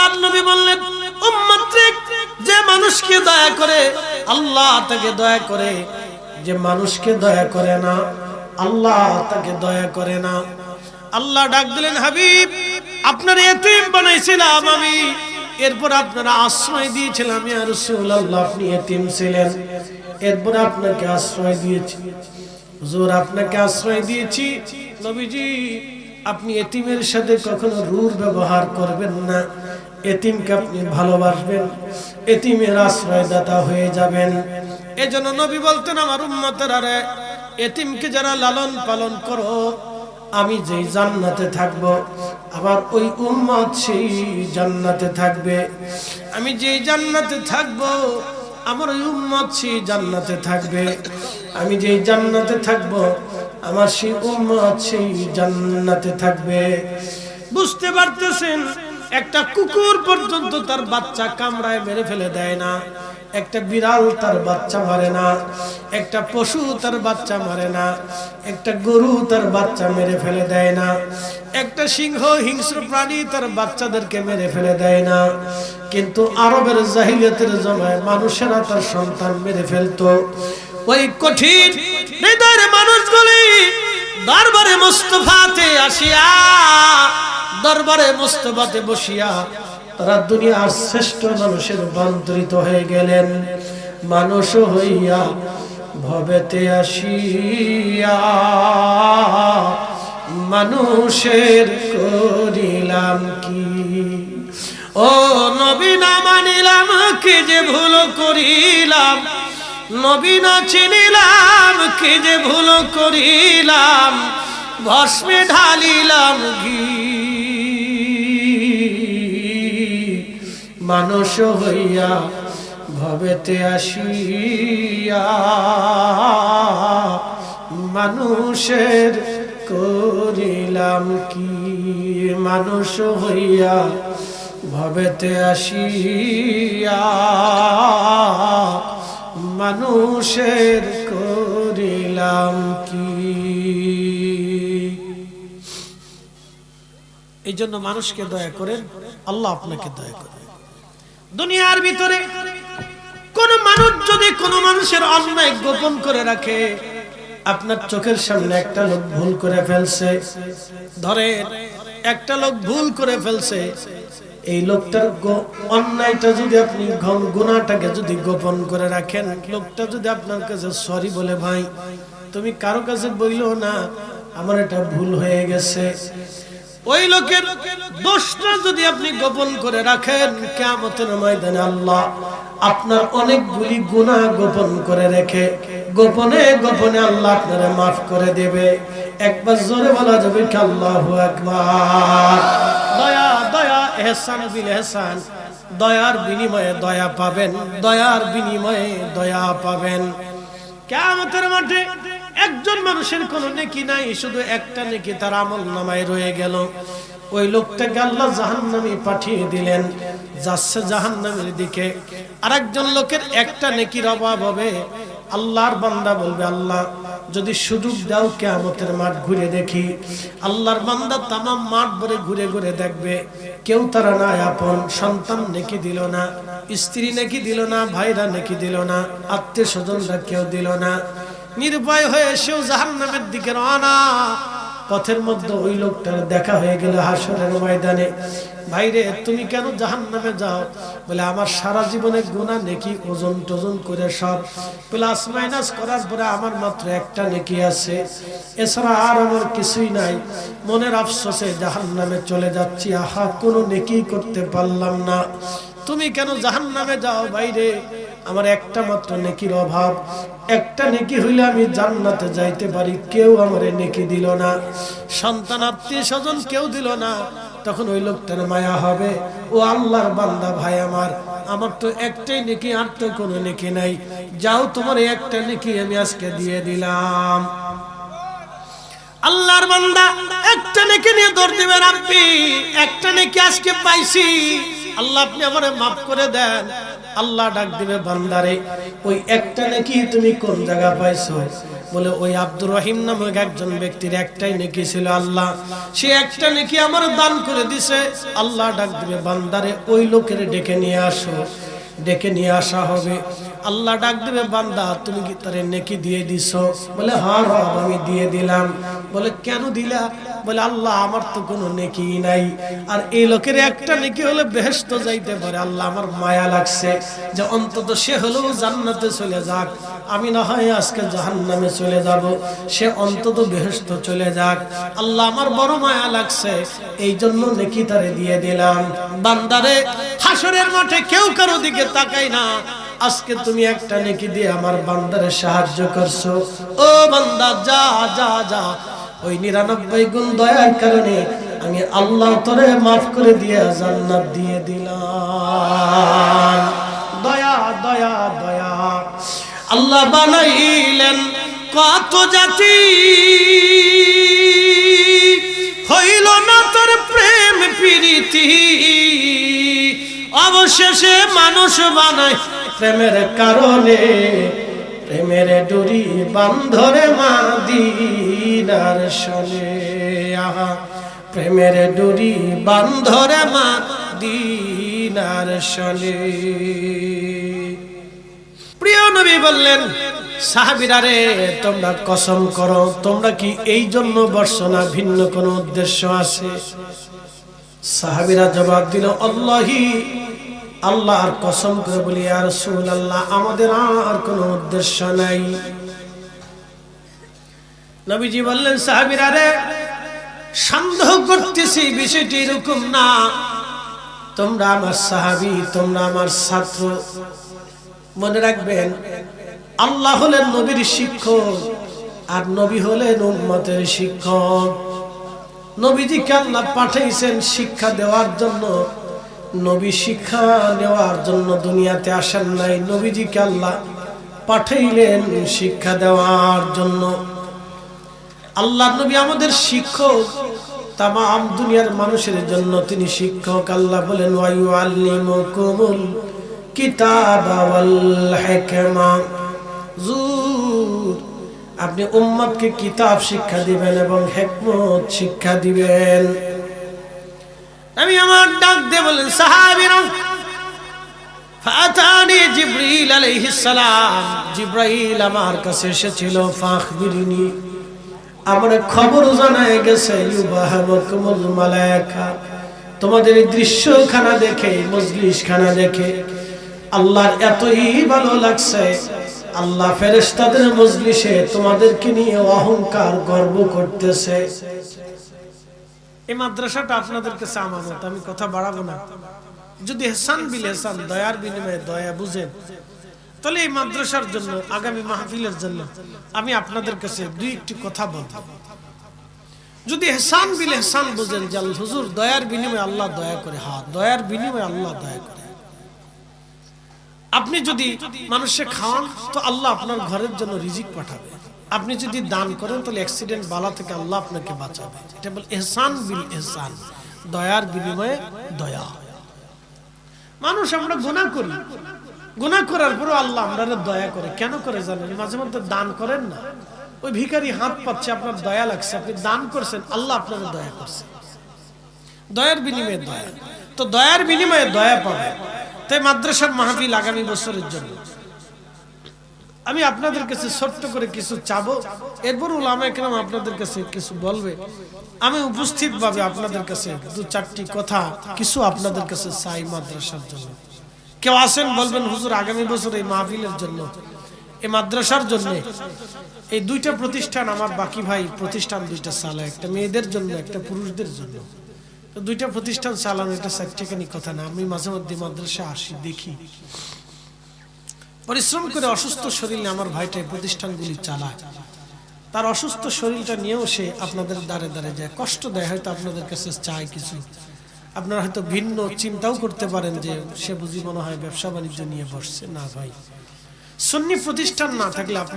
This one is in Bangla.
আল্লাহর নবী বললেন, উম্মতকে যে মানুষকে দয়া করে আল্লাহ তাকে দয়া করে, যে মানুষকে দয়া করে না আল্লাহ তাকে দয়া করে না। আল্লাহ ডাক দিলেন, হাবিব আপনার এতিম বানাইছিলাম আমি, এরপর আপনারা আশ্রয় দিয়েছিলাম ইয়া রাসূলুল্লাহ, আপনি এতিম ছিলেন, এরপর আপনাকে আশ্রয় দিয়েছি। হুজুর আপনাকে আশ্রয় দিয়েছি, নবীজি আপনি এতিমের সাথে কখনো রূঢ় ব্যবহার করবেন না, এতিমকে আপনি ভালোবাসবেন, এতিমের আশ্রয়দাতা হয়ে যাবেন। এজন্য নবী বলতেন, আমার উম্মতেরা রে, এতিমকে যারা লালন পালন করো, আমি যেই জান্নাতে থাকব আবার ওই উম্মত সেই জান্নাতে থাকবে। আমি যেই জান্নাতে থাকব আমার ওই উম্মত সেই জান্নাতে থাকবে। আমি যেই জান্নাতে থাকব আমার সেই উম্মত সেই জান্নাতে থাকবে। বুঝতে পারতেছেন, একটা কুকুর পর্যন্ত তার বাচ্চা কামড়ায় মেরে ফেলে দেয় না, একটা বিড়াল তার বাচ্চা মারে না, একটা পশু তার বাচ্চা মারে না, একটা গরু তার বাচ্চা মেরে ফেলে দেয় না, একটা সিংহ হিংস্র প্রাণী তার বাচ্চাদেরকে মেরে ফেলে দেয় না। কিন্তু আরবের জাহিলিয়াতের জমায় মানুষেরা তার সন্তান মেরে ফেলতো। ওই কঠিন হৃদয়ের মানুষগুলি দরবারে মুস্তাফাতে আসিয়া, দরবারে মুস্তাফাতে বসিয়া তারা দুনিয়ার শ্রেষ্ঠ মানুষের রূপান্তরিত হয়ে গেলেন। মানুষ হইয়া ভবেতে আসিয়া মানুষের করিলাম কি, ও নবী না মানিলাম কি যে ভুল করিলাম, নবী না চিনিলাম কি যে ভুল করিলাম, ভস্মে ঢালিলাম ঘি। মানুষ হইয়া ভবেতে আসিয়া মানুষের করিলাম কি, মানুষ হইয়া ভবেতে আসিয়া মানুষের করিলাম কি। এই জন্য মানুষকে দয়া করেন, আল্লাহ আপনাকে দয়া করেন। দুনিয়ার ভিতরে কোন মানুষ যদি কোন মানুষের অন্যায় গোপন করে রাখে, আপনার চোখের সামনে একটা লোক ভুল করে ফেলছে, ধরে একটা লোক ভুল করে ফেলছে, এই লোকটার অন্যায়টা যদি আপনি গুনাহটাকে যদি গোপন করে রাখেন, লোকটা যদি আপনার কাছে সরি বলে, ভাই তুমি কারো কাছে বললো না আমার এটা ভুল হয়ে গেছে, ওই লোকের দোষটা যদি আপনি গোপন করে রাখেন, কিয়ামতের ময়দানে আল্লাহ আপনার অনেকগুলি গুনাহ গোপন করে রেখে গোপনে গোপনে আল্লাহ আপনারে মাফ করে দেবে। একবার জোরে বলা যাবে কি আল্লাহু আকবার। দয়া দয়া ইহসান বিল ইহসান, দয়ার বিনিময়ে দয়া পাবেন, দয়ার বিনিময়ে দয়া পাবেন। কিয়ামতের মাঠে একজন মানুষের কোনো নেকি নাই, শুধু একটা নেকি তার আমলনামায় রয়ে গেল। ওই লোকটাকে আল্লাহ জাহান্নামে পাঠিয়ে দিলেন, যাচ্ছে জাহান্নামের দিকে। আরেকজন লোকের একটা নেকির অভাব হবে, আল্লাহর বান্দা বলবে, আল্লাহ যদি সুযোগ দাও কিয়ামতের মাঠ ঘুরে দেখি। আল্লাহর বান্দা তামাম মাঠ ভরে ঘুরে ঘুরে দেখবে, কেউ তারা না আপন, সন্তান নেকি দিল না, স্ত্রী নেকি দিল না, ভাইরা নেকি দিল না, আত্মীয় স্বজনরা কেউ দিল না, নিরুপায় হয়ে সেও জাহান্নামের দিকে রওনা। পথের মধ্যে ওই লোকটার দেখা হয়ে গেল হাসরের ময়দানে। ভাইরে তুমি কেন জাহান্নামে যাও? বলে আমার সারা জীবনে গুনাহ নেকি ওজন টোজন করে সব প্লাস মাইনাস করার পরে আমার মাত্র একটা নেকি আছে, এছাড়া আর আমার কিছুই নাই। মনের আফসোসে জাহান্নামে চলে যাচ্ছি, আহা কোনো নেকি করতে পারলাম না। তুমি কেন জাহান্নামে যাও? ভাইরে আমার একটা মাত্র নেকির অভাব, একটা নেকি হইলে আমি জান্নাতে যাইতে পারি, কেউ আমারে নেকি দিল না, সন্তান আত্মীয় স্বজন কেউ দিল না। তখন ওই লোকটার মায়া হবে, ও আল্লাহর বান্দা ভাই আমার তো একটাই নেকি, আর তো কোনো নেকি নাই, যাও তোমার একটা নেকি আমি আজকে দিয়ে দিলাম। আল্লাহর বান্দা একটা নেকি নিয়ে দৌড় দিবে, রাব্বি একটা নেকি আজকে পাইছি, আল্লাহ আপনি আমারে মাফ করে দেন। আল্লাহ ডাক দিবে, বান্দারে ওই একটা নেকি তুমি কোন জায়গা পাইছো? বলে ওই আব্দুর রহিম নামক একজন ব্যক্তির একটাই নেকি ছিল, আল্লাহ সে একটা নেকি আমার দান করে দিছে। আল্লাহ ডাক দিবে, বান্দারে ওই লোকের ডেকে নিয়ে আসো। ডেকে নিয়ে আসা হবে। আল্লাহ ডাক দেবে, বান্দা তুমি কি তারে নেকি দিয়ে দিছো? বলে হ্যাঁ রব আমি দিয়ে দিলাম। বলে কেন দিলা? বলে আল্লাহ আমার তো কোনো নেকি নাই, আর এই লোকের একটা নেকি হলে বেহেশত যাইতে পারে। আল্লাহ আমার মায়া লাগছে যে অন্তত সে হলেও জান্নাতে চলে যাক, আমি না হয় আজকে জাহান্নামে চলে যাব, সে অন্তত বেহেশত চলে যাক। আল্লাহ আমার বড় মায়া লাগছে, এই জন্য নেকি তারে দিয়ে দিলাম। বান্দারে হাসরের মাঠে কেউ কারো দিকে তাকাই না, আজকে তুমি একটা নেকি দিয়ে আমার বান্দারে সাহায্য করছো। ও বান্দা যা যা যা, ওই 99 গুণ দয়ার কারণে আমি আল্লাহ তোরে মাফ করে দিয়ে জান্নাত দিয়ে দিলাম। দয়া দয়া দয়া। আল্লাহ বানাইলেন কত জাতি, হইল না তোর প্রেম প্রীতি, অবশেষে মানুষ বানায় প্রেমের কারণে। প্রেমের ডুরি বান্ধরে মাদিনার শনে, আহা প্রেমের ডুরি বান্ধরে মাদিনার শনে। প্রিয় নবী বললেন, সাহাবীরা রে তোমরা কসম করো, তোমরা কি এই জন্য বসছো না ভিন্ন কোনো উদ্দেশ্য আছে? সাহাবীরা জবাব দিল, আল্লাহি, আল্লাহর কসম করে বলি ইয়া রাসূলুল্লাহ আমাদের আর কোনো উদ্দেশ্য নাই। নবীজি বললেন, সাহাবীরা রে সন্দেহ করতেছি বিষয়টি এরকম না, তোমরা আমার সাহাবী, তোমরা আমার ছাত্র। মনে রাখবেন আল্লাহ হলেন নবীর শিক্ষক, আর নবী হলেন উম্মতের শিক্ষক। নবীজিকে আল্লাহ পাঠাইছেন শিক্ষা দেওয়ার জন্য, নবী শিক্ষা নেওয়ার জন্য দুনিয়াতে আসেন নাই। নবীজিকে আল্লাহ পাঠাইলেন শিক্ষা দেওয়ার জন্য। আল্লাহ নবী আমাদের শিক্ষক, তামাম দুনিয়ার মানুষের জন্য তিনি শিক্ষক। আল্লাহ বলেন, ওয়া ইউআল্লিমুকুমুল কিতাবা ওয়াল হিকমা, আপনি উম্মতকে কিতাব শিক্ষা দিবেন এবং হিকমত শিক্ষা দিবেন। আমি আমার ডাক দিয়ে বলেন, সাহাবীরা ফাতানি জিবরিল আলাইহিস সালাম, জিবরাইল আমার কাছে এসেছিল। ফাখবিরিনি, আমার খবর জানায় গেছে, ইউবাহামুকুমুল মালায়েকা, তোমাদের এই দৃশ্যখানা দেখে, মজলিসখানা দেখে আল্লাহর এতই ভালো লাগছে, আল্লাহ ফেরেশতাদের মজলিসে তোমাদেরকে নিয়ে অহংকার গর্ব করতেছে। এই মাদ্রাসাটা আপনাদের কাছে আমানত, আমি কথা বাড়াবো না। যদি ইহসান বিল ইহসান, দয়ার বিনিময়ে দয়া বুঝেন, তাহলে এই মাদ্রাসার জন্য, আগামী মাহফিলের জন্য আমি আপনাদের কাছে দুই একটি কথা বলবো। যদি ইহসান বিল ইহসান বুঝেন যে হুজুর দয়ার বিনিময়ে আল্লাহ দয়া করে, হ্যাঁ দয়ার বিনিময়ে আল্লাহ দয়া করে। আপনি যদি মানুষকে খাওয়ান তো আল্লাহ আপনার ঘরের জন্য রিজিক পাঠাবে। আপনি যদি দান করেন তাহলে অ্যাক্সিডেন্ট বালা থেকে আল্লাহ আপনাকে বাঁচাবে। এটা বল ইহসান বিল ইহসান, দয়ার বিনিময়ে দয়া। মানুষ আমরা গুনাহ করি, গুনাহ করার পরও আল্লাহ আমাদের দয়া করে। কেন করে জানেন? মাঝে মধ্যে দান করেন না, ওই ভিখারি হাত পাচ্ছে, আপনার দয়া লাগছে, আপনি দান করছেন, আল্লাহ আপনাকে দয়া করছে। দয়ার বিনিময়ে দয়া, তো দয়ার বিনিময়ে দয়া পাবে। তাই মাদ্রাসার মাহফিল আগামী বছরের জন্য আমি আপনাদের কাছে ছোট্ট করে কিছু চাবো, এরপর উলামায়ে কেরাম আপনাদের কাছে কিছু বলবে। আমি উপস্থিত ভাবে আপনাদের কাছে দু চারটি কথা কিছু আপনাদের কাছে চাই মাদ্রাসার জন্য। কেউ আসেন বলবেন, হুজুর আগামী বছর এই মাহফিলের জন্য, এই মাদ্রাসার জন্য এই দুইটা প্রতিষ্ঠান, আমার বাকি ভাই প্রতিষ্ঠান দুইটা চালায়, একটা মেয়েদের জন্য একটা পুরুষদের জন্য। তো দুইটা প্রতিষ্ঠান চালানো এটা সাইটটেকানি কথা না। আমি মাঝে মধ্যে মাদ্রাসা আসি, দেখি, পরিশ্রম করে অসুস্থ শরীরে আমার ভাইটা এই প্রতিষ্ঠানগুলি চালায়। তার অসুস্থ শরীরটা নিয়েও সে আপনাদের দ্বারে দ্বারে যায়, কষ্ট দেয়, হয়তো আপনাদের কাছে চায় কিছু। আপনারা হয়তো ভিন্ন চিন্তাও করতে পারেন যে সে বুঝি মনে হয় ব্যবসা বাণিজ্য নিয়ে বসছে। না ভাই, সুন্নি প্রতিষ্ঠান না থাকলে আপনার